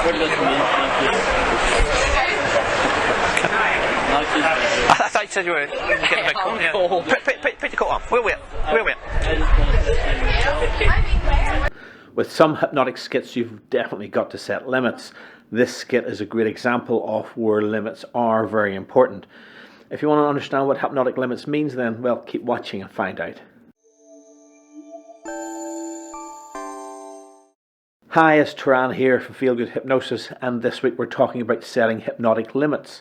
I thought you said you were getting a big coat. Yeah. Put your coat on. We'll wait. With some hypnotic skits, you've definitely got to set limits. This skit is a great example of where limits are very important. If you want to understand what hypnotic limits means, then, well, keep watching and find out. Hi, it's Turan here from Feel Good Hypnosis, and this week we're talking about setting hypnotic limits.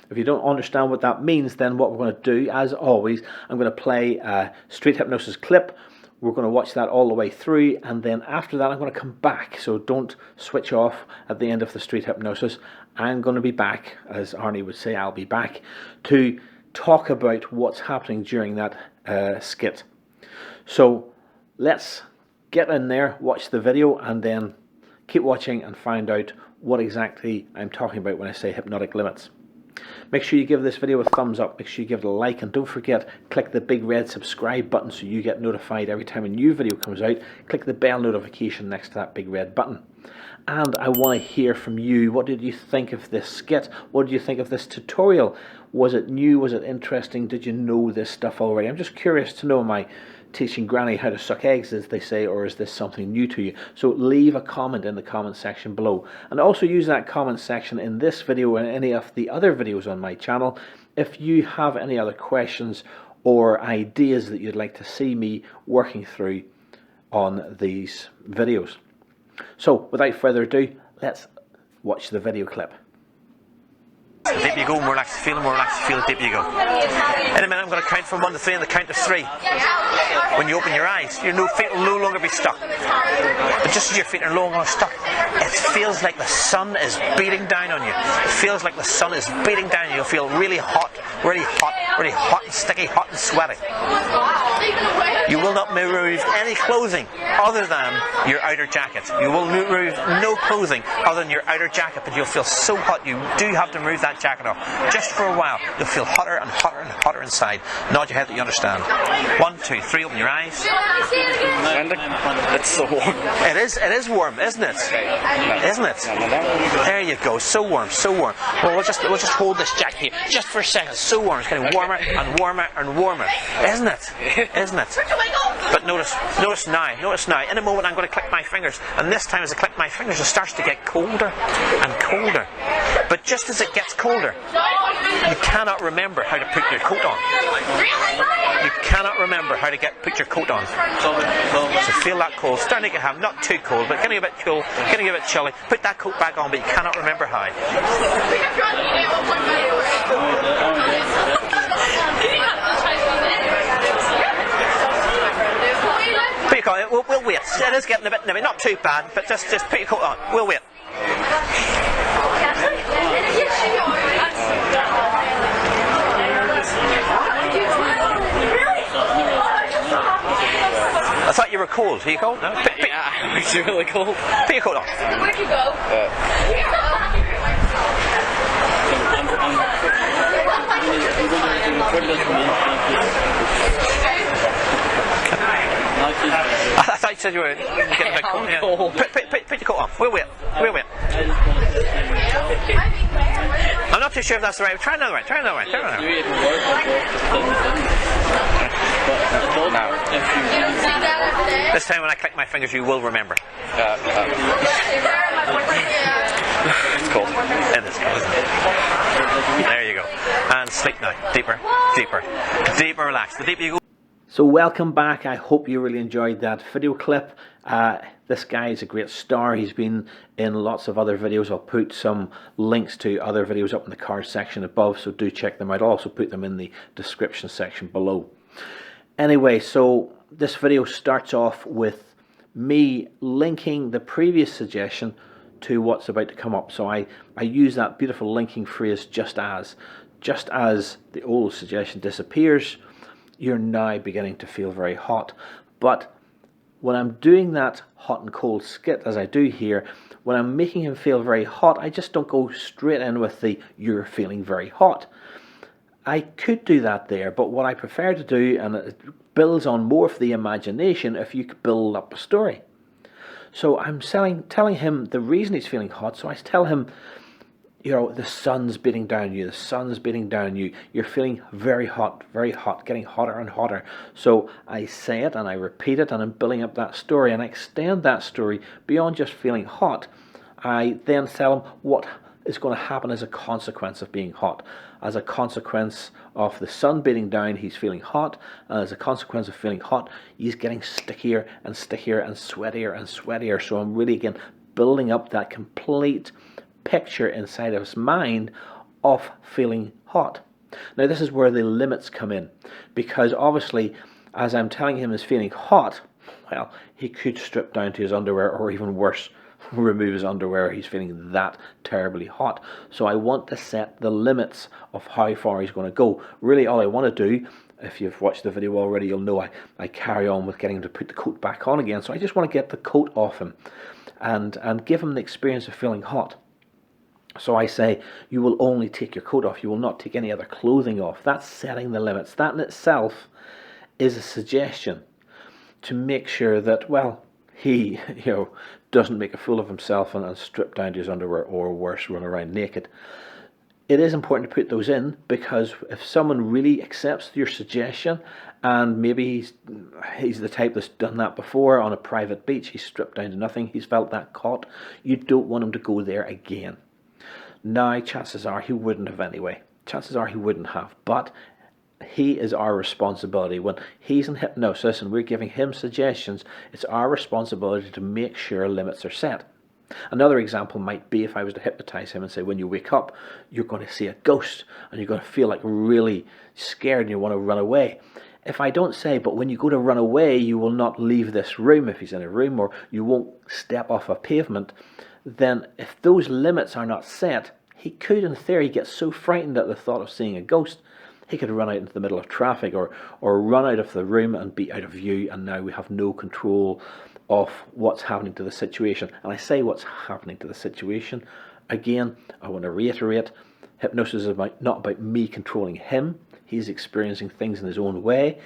If you don't understand what that means, then what we're going to do, as always, I'm going to play a street hypnosis clip. We're going to watch that all the way through, and then after that I'm going to come back, so don't switch off at the end of the street hypnosis. I'm going to be back, as Arnie would say, I'll be back, to talk about what's happening during that skit. So let's get in there, watch the video, and then keep watching and find out what exactly I'm talking about when I say hypnotic limits. Make sure you give this video a thumbs up, make sure you give it a like, and don't forget, click the big red subscribe button so you get notified every time a new video comes out. Click the bell notification next to that big red button. And I want to hear from you. What did you think of this skit? What did you think of this tutorial? Was it new? Was it interesting? Did you know this stuff already? I'm just curious to know, am I teaching Granny how to suck eggs, as they say, or is this something new to you? So leave a comment in the comment section below, and also use that comment section in this video and any of the other videos on my channel if you have any other questions or ideas that you'd like to see me working through on these videos. So without further ado, let's watch the video clip. The deeper you go, more relaxed you feel, the more relaxed you feel, the deeper you go. In a minute I'm going to count from 1 to 3 on the count of 3. When you open your eyes, your feet will no longer be stuck. But just as your feet are no longer stuck, it feels like the sun is beating down on you. It feels like the sun is beating down on you. You'll feel really hot, really hot, really hot and sticky, hot and sweaty. You will not remove any clothing other than your outer jacket. You will remove no clothing other than your outer jacket, but you'll feel so hot you do have to remove that jacket off. Just for a while, you'll feel hotter and hotter and hotter inside. Nod your head that you understand. 1, 2, 3, open your eyes. It's so warm. It is warm, isn't it? Isn't it? There you go, so warm, so warm. Well, we'll just hold this jacket here just for a second. It's so warm, it's getting warmer and warmer and warmer. Isn't it? Isn't it? But notice now. In a moment I'm going to click my fingers, and this time as I click my fingers it starts to get colder and colder. But just as it gets colder, you cannot remember how to put your coat on. You cannot remember how to put your coat on. So feel that cold. Starting to get not too cold, but getting a bit cool, getting a bit chilly. Put that coat back on, but you cannot remember how. We'll wait. It is getting a bit nippy, not too bad, but just put your coat on. We'll wait. I thought you were cold. Are you cold? No? Yeah, I'm actually really cold. Put your coat on. Where'd you go? I thought you said you were getting a big coat. Yeah. Put your coat on. We'll wait. I'm not too sure if that's the right. Try another one. This time when I click my fingers you will remember. It's cold. It is cold, isn't it? There you go. And sleep now. Deeper, relax. The deeper you go. So welcome back. I hope you really enjoyed that video clip. This guy is a great star. He's been in lots of other videos. I'll put some links to other videos up in the card section above, so do check them out. I'll also put them in the description section below. Anyway, so this video starts off with me linking the previous suggestion to what's about to come up. So I use that beautiful linking phrase, just as the old suggestion disappears, you're now beginning to feel very hot. But when I'm doing that hot and cold skit, as I do here, when I'm making him feel very hot, I just don't go straight in with the you're feeling very hot. I could do that there, but what I prefer to do, and it builds on more of the imagination, if you could build up a story. So I'm telling him the reason he's feeling hot. So I tell him, the sun's beating down you, the sun's beating down you, you're feeling very hot, getting hotter and hotter. So I say it and I repeat it, and I'm building up that story, and I extend that story beyond just feeling hot. I then tell him what is going to happen as a consequence of being hot. As a consequence of the sun beating down, he's feeling hot, and as a consequence of feeling hot, he's getting stickier and stickier and sweatier and sweatier. So I'm really, again, building up that complete picture inside of his mind of feeling hot. Now this is where the limits come in, because obviously as I'm telling him he's feeling hot, well, he could strip down to his underwear, or even worse, remove his underwear. He's feeling that terribly hot. So I want to set the limits of how far he's going to go. Really all I want to do, if you've watched the video already, you'll know I carry on with getting him to put the coat back on again. So I just want to get the coat off him and give him the experience of feeling hot. So I say, you will only take your coat off, you will not take any other clothing off. That's setting the limits. That in itself is a suggestion to make sure that, well, he doesn't make a fool of himself and strip down to his underwear, or worse, run around naked. It is important to put those in, because if someone really accepts your suggestion, and maybe he's the type that's done that before on a private beach, he's stripped down to nothing, he's felt that hot, you don't want him to go there again. Now, chances are he wouldn't have anyway. Chances are he wouldn't have. But he is our responsibility. When he's in hypnosis and we're giving him suggestions, it's our responsibility to make sure limits are set. Another example might be if I was to hypnotize him and say, when you wake up, you're going to see a ghost and you're going to feel like really scared and you want to run away. If I don't say, but when you go to run away, you will not leave this room, if he's in a room, or you won't step off a pavement, then if those limits are not set, he could in theory get so frightened at the thought of seeing a ghost, he could run out into the middle of traffic, or run out of the room and be out of view, and now we have no control of what's happening to the situation. And I say what's happening to the situation. Again, I want to reiterate, hypnosis is not about me controlling him. He's experiencing things in his own way,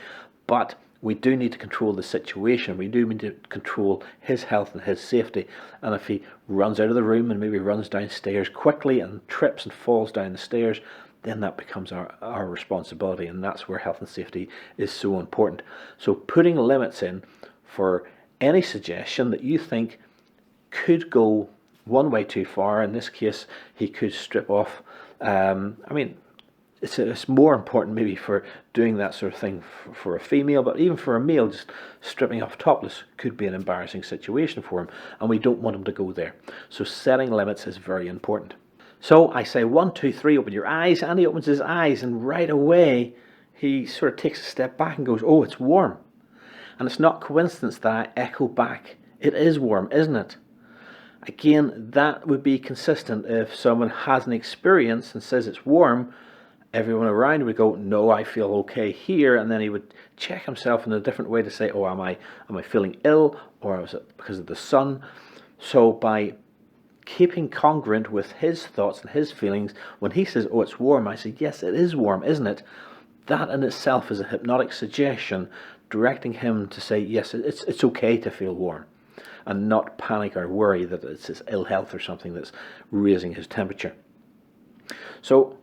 but we do need to control the situation. We do need to control his health and his safety. And if he runs out of the room and maybe runs downstairs quickly and trips and falls down the stairs, then that becomes our responsibility. And that's where health and safety is so important. So putting limits in for any suggestion that you think could go one way too far. In this case, he could strip off. It's more important maybe for doing that sort of thing for a female, but even for a male, just stripping off topless could be an embarrassing situation for him, and we don't want him to go there. So setting limits is very important. So I say 1, 2, 3, open your eyes, and he opens his eyes, and right away he sort of takes a step back and goes, oh, it's warm. And it's not coincidence that I echo back, it is warm, isn't it? Again, that would be consistent if someone has an experience and says it's warm. Everyone around would go, no, I feel okay here, and then he would check himself in a different way to say, oh, am I feeling ill, or is it because of the sun? So by keeping congruent with his thoughts and his feelings, when he says, oh, it's warm, I say, yes, it is warm, isn't it? That in itself is a hypnotic suggestion directing him to say, yes, it's okay to feel warm, and not panic or worry that it's his ill health or something that's raising his temperature. So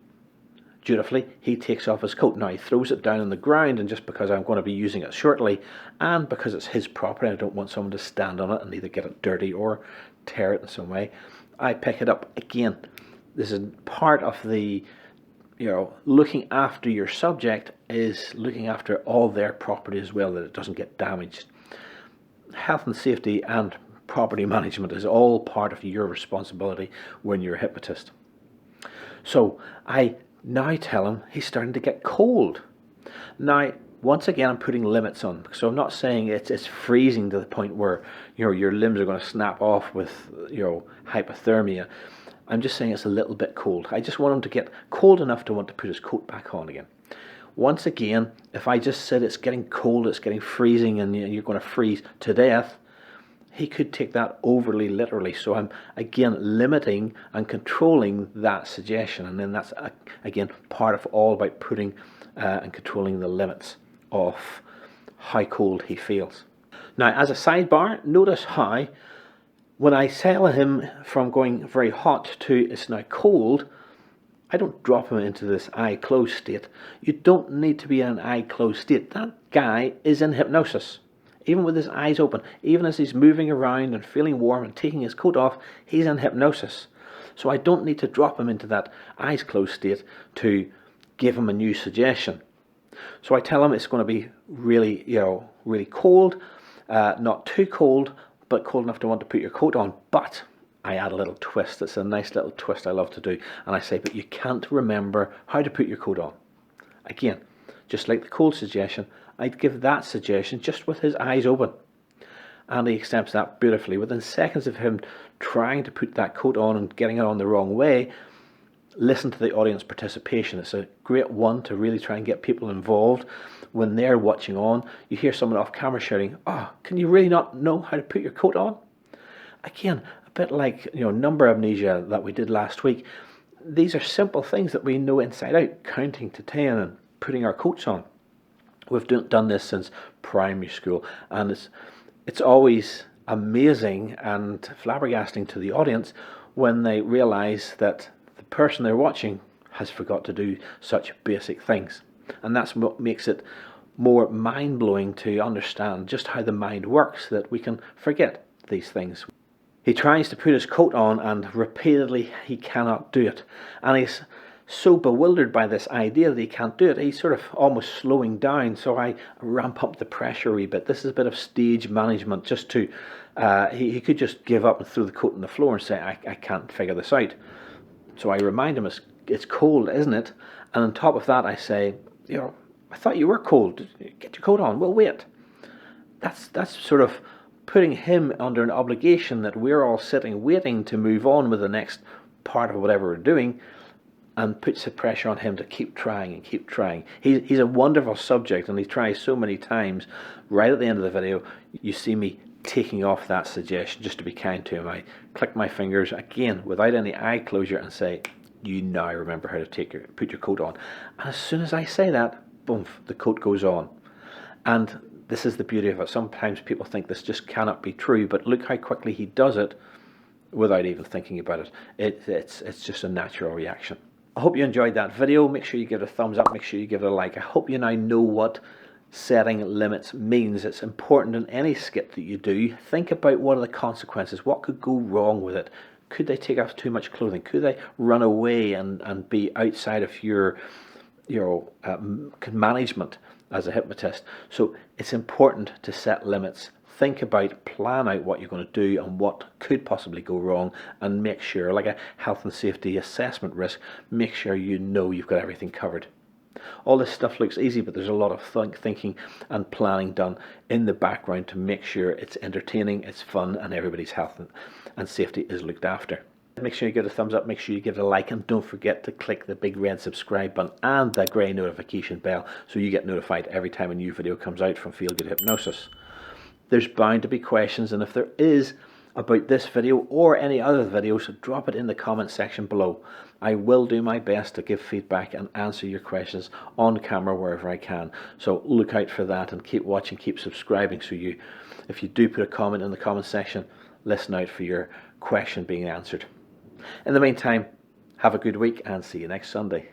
dutifully, he takes off his coat. Now he throws it down on the ground, and just because I'm going to be using it shortly, and because it's his property, I don't want someone to stand on it and either get it dirty or tear it in some way, I pick it up. Again, this is part of the, looking after your subject is looking after all their property as well, that it doesn't get damaged. Health and safety and property management is all part of your responsibility when you're a hypnotist. So I now tell him he's starting to get cold. Now, once again, I'm putting limits on. So I'm not saying it's freezing to the point where your limbs are going to snap off with hypothermia. I'm just saying it's a little bit cold. I just want him to get cold enough to want to put his coat back on again. Once again, if I just said it's getting cold, it's getting freezing, and you're going to freeze to death, he could take that overly literally. So I'm again limiting and controlling that suggestion, and then that's again part of all about putting and controlling the limits of how cold he feels. Now, as a sidebar, notice how When I sell him from going very hot to it's now cold, I don't drop him into this eye closed state. You don't need to be in an eye closed state. That guy is in hypnosis. Even with his eyes open, even as he's moving around and feeling warm and taking his coat off, he's in hypnosis. So I don't need to drop him into that eyes closed state to give him a new suggestion. So I tell him it's going to be really, really cold, not too cold, but cold enough to want to put your coat on. But I add a little twist. It's a nice little twist I love to do. And I say, but you can't remember how to put your coat on. Again, just like the cold suggestion, I'd give that suggestion just with his eyes open. And he accepts that beautifully. Within seconds of him trying to put that coat on and getting it on the wrong way, listen to the audience participation. It's a great one to really try and get people involved. When they're watching on, you hear someone off camera shouting, "Oh, can you really not know how to put your coat on?" Again, a bit like number amnesia that we did last week. These are simple things that we know inside out, counting to 10 and putting our coats on. We've done this since primary school, and it's always amazing and flabbergasting to the audience when they realise that the person they're watching has forgot to do such basic things. And that's what makes it more mind-blowing to understand just how the mind works, that we can forget these things. He tries to put his coat on and repeatedly he cannot do it. And he's so bewildered by this idea that he can't do it, he's sort of almost slowing down. So I ramp up the pressure a wee bit. This is a bit of stage management, just to, he could just give up and throw the coat on the floor and say, I can't figure this out. So I remind him, it's cold, isn't it? And on top of that I say, I thought you were cold. Get your coat on. Well, wait. That's sort of putting him under an obligation that we're all sitting waiting to move on with the next part of whatever we're doing, and puts the pressure on him to keep trying and keep trying. He's a wonderful subject, and he tries so many times. Right at the end of the video, you see me taking off that suggestion just to be kind to him. I click my fingers again without any eye closure and say, "You now remember how to put your coat on." And as soon as I say that, boom, the coat goes on. And this is the beauty of it. Sometimes people think this just cannot be true, but look how quickly he does it without even thinking about it. It's just a natural reaction. I hope you enjoyed that video. Make sure you give it a thumbs up. Make sure you give it a like. I hope you now know what setting limits means. It's important in any skit that you do. Think about what are the consequences. What could go wrong with it? Could they take off too much clothing? Could they run away and be outside of your management as a hypnotist? So it's important to set limits. Think about, plan out what you're going to do and what could possibly go wrong, and make sure, like a health and safety assessment risk, make sure you know you've got everything covered. All this stuff looks easy, but there's a lot of thinking and planning done in the background to make sure it's entertaining, it's fun, and everybody's health and safety is looked after. Make sure you give it a thumbs up, make sure you give it a like, and don't forget to click the big red subscribe button and the grey notification bell so you get notified every time a new video comes out from Feel Good Hypnosis. There's bound to be questions, and if there is about this video or any other videos, drop it in the comment section below. I will do my best to give feedback and answer your questions on camera wherever I can. So look out for that, and keep watching, keep subscribing, so if you do put a comment in the comment section, listen out for your question being answered. In the meantime, have a good week and see you next Sunday.